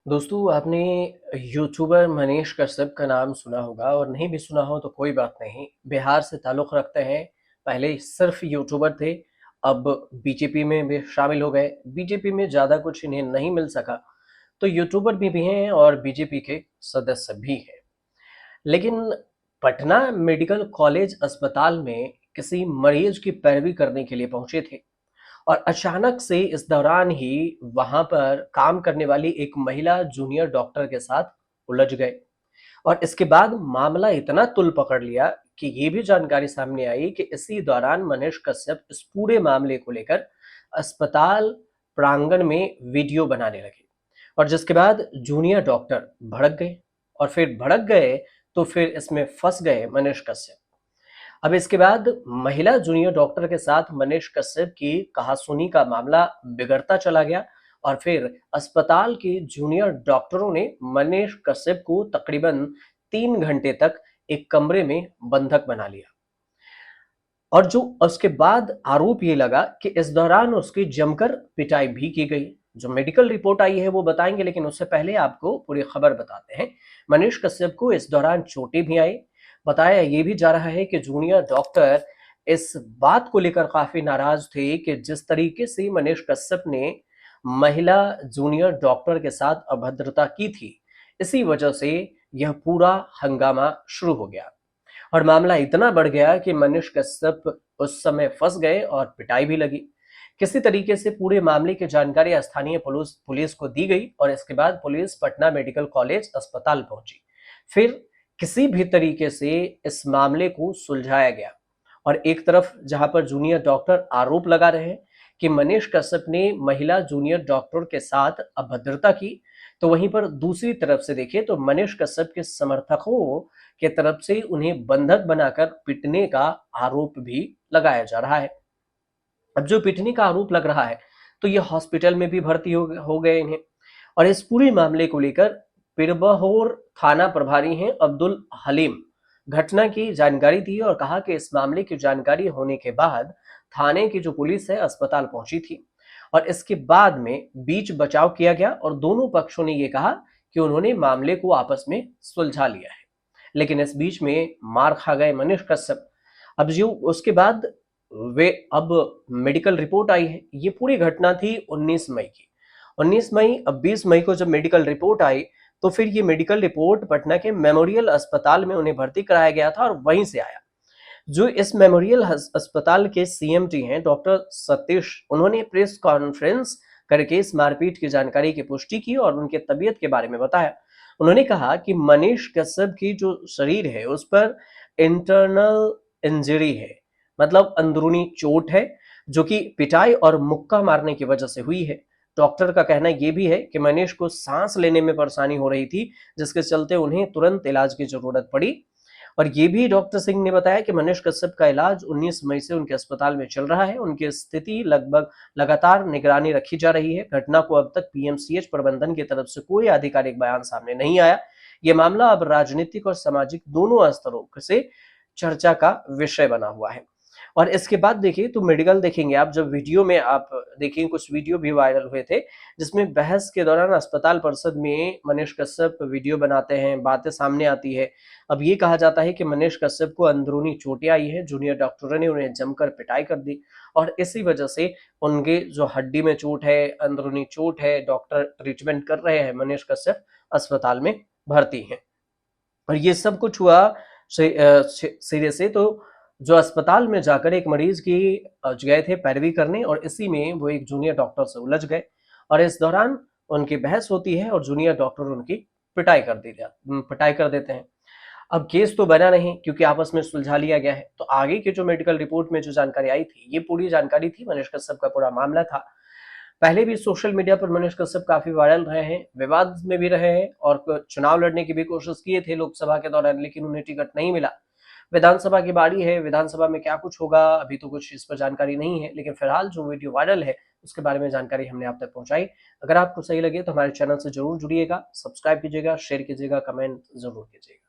दोस्तों आपने यूट्यूबर मनीष कश्यप का नाम सुना होगा और नहीं भी सुना हो तो कोई बात नहीं। बिहार से ताल्लुक़ रखते हैं। पहले सिर्फ यूट्यूबर थे, अब बीजेपी में भी शामिल हो गए। बीजेपी में ज़्यादा कुछ इन्हें नहीं मिल सका, तो यूट्यूबर भी हैं और बीजेपी के सदस्य भी हैं। लेकिन पटना मेडिकल कॉलेज अस्पताल में किसी मरीज की पैरवी करने के लिए पहुंचे थे और अचानक से इस दौरान ही वहां पर काम करने वाली एक महिला जूनियर डॉक्टर के साथ उलझ गए। और इसके बाद मामला इतना तुल पकड़ लिया कि ये भी जानकारी सामने आई कि इसी दौरान मनीष कश्यप इस पूरे मामले को लेकर अस्पताल प्रांगण में वीडियो बनाने लगे और जिसके बाद जूनियर डॉक्टर भड़क गए और फिर भड़क गए तो फिर इसमें फंस गए मनीष कश्यप। अब इसके बाद महिला जूनियर डॉक्टर के साथ मनीष कश्यप की कहासुनी का मामला बिगड़ता चला गया और फिर अस्पताल के जूनियर डॉक्टरों ने मनीष कश्यप को तकरीबन 3 घंटे तक एक कमरे में बंधक बना लिया। और जो उसके बाद आरोप ये लगा कि इस दौरान उसकी जमकर पिटाई भी की गई। जो मेडिकल रिपोर्ट आई है वो बताएंगे, लेकिन उससे पहले आपको पूरी खबर बताते हैं। मनीष कश्यप को इस दौरान चोटें भी आई। बताया ये भी जा रहा है कि जूनियर डॉक्टर इस बात को लेकर काफी नाराज थे कि जिस तरीके से मनीष कश्यप ने महिला जूनियर डॉक्टर के साथ अभद्रता की थी, इसी वजह से यह पूरा हंगामा शुरू हो गया और मामला इतना बढ़ गया कि मनीष कश्यप उस समय फंस गए और पिटाई भी लगी। किसी तरीके से पूरे मामले की जानकारी स्थानीय पुलिस को दी गई और इसके बाद पुलिस पटना मेडिकल कॉलेज अस्पताल पहुंची। फिर किसी भी तरीके से इस मामले को सुलझाया गया और एक तरफ जहां पर जूनियर डॉक्टर आरोप लगा रहे हैं कि मनीष कश्यप ने महिला जूनियर डॉक्टर के साथ अभद्रता की, तो वहीं पर दूसरी तरफ से देखें तो मनीष कश्यप के समर्थकों के तरफ से उन्हें बंधक बनाकर पीटने का आरोप भी लगाया जा रहा है। अब जो पीटने का आरोप लग रहा है, तो ये हॉस्पिटल में भी भर्ती हो गए इन्हें। और इस पूरे मामले को लेकर पिरबहोर थाना प्रभारी हैं अब्दुल हलीम घटना की जानकारी दी और कहा कि इस मामले की जानकारी होने के बाद थाने की जो पुलिस है अस्पताल पहुंची थी और इसके बाद में बीच बचाव किया गया और दोनों पक्षों ने ये कहा कि उन्होंने मामले को आपस में सुलझा लिया है। लेकिन इस बीच में मार खा गए मनीष कश्यप। अब जो उसके बाद वे अब मेडिकल रिपोर्ट आई है। ये पूरी घटना थी 19 मई की। 19 मई, अब 20 मई को जब मेडिकल रिपोर्ट आई तो फिर ये मेडिकल रिपोर्ट पटना के मेमोरियल अस्पताल में उन्हें भर्ती कराया गया था और वहीं से आया। जो इस मेमोरियल अस्पताल के सीएमटी हैं डॉक्टर सतीश, उन्होंने प्रेस कॉन्फ्रेंस करके इस मारपीट की जानकारी की पुष्टि की और उनके तबीयत के बारे में बताया। उन्होंने कहा कि मनीष कश्यप की जो शरीर है उस पर इंटरनल इंजरी है, मतलब अंदरूनी चोट है, जो कि पिटाई और मुक्का मारने की वजह से हुई है। डॉक्टर का कहना यह भी है कि मनीष को सांस लेने में परेशानी हो रही थी, जिसके चलते उन्हें तुरंत इलाज की जरूरत पड़ी। और ये भी डॉक्टर सिंह ने बताया कि मनीष कश्यप का इलाज 19 मई से उनके अस्पताल में चल रहा है। उनकी स्थिति लगभग लगातार निगरानी रखी जा रही है। घटना को अब तक पीएमसीएच प्रबंधन की तरफ से कोई आधिकारिक बयान सामने नहीं आया। ये मामला अब राजनीतिक और सामाजिक दोनों स्तरों से चर्चा का विषय बना हुआ है। और इसके बाद देखिए तो मेडिकल देखेंगे आप, जब वीडियो में आप देखिए कुछ वीडियो भी वायरल हुए थे जिसमें बहस के दौरान अस्पताल परिसर में मनीष कश्यप वीडियो बनाते हैं, बातें सामने आती है। अब ये कहा जाता है कि मनीष कश्यप को अंदरूनी चोटें आई है, जूनियर डॉक्टरों ने उन्हें जमकर पिटाई कर दी और इसी वजह से उनके जो हड्डी में चोट है, अंदरूनी चोट है, डॉक्टर ट्रीटमेंट कर रहे हैं, मनीष कश्यप अस्पताल में भर्ती हैं। और ये सब कुछ हुआ सिरे से तो जो अस्पताल में जाकर एक मरीज की गए थे पैरवी करने और इसी में वो एक जूनियर डॉक्टर से उलझ गए और इस दौरान उनकी बहस होती है और जूनियर डॉक्टर उनकी पिटाई कर देते हैं। अब केस तो बना नहीं क्योंकि आपस में सुलझा लिया गया है। तो आगे की जो मेडिकल रिपोर्ट में जो जानकारी आई थी, ये पूरी जानकारी थी, मनीष कश्यप का पूरा मामला था। पहले भी सोशल मीडिया पर मनीष कश्यप काफी वायरल रहे हैं, विवाद में भी रहे हैं और चुनाव लड़ने की भी कोशिश किए थे लोकसभा के दौरान, लेकिन उन्हें टिकट नहीं मिला। विधानसभा की बारी है, विधानसभा में क्या कुछ होगा अभी तो कुछ इस पर जानकारी नहीं है, लेकिन फिलहाल जो वीडियो वायरल है उसके बारे में जानकारी हमने आप तक पहुंचाई। अगर आपको सही लगे तो हमारे चैनल से जरूर जुड़िएगा, सब्सक्राइब कीजिएगा, शेयर कीजिएगा, कमेंट जरूर कीजिएगा।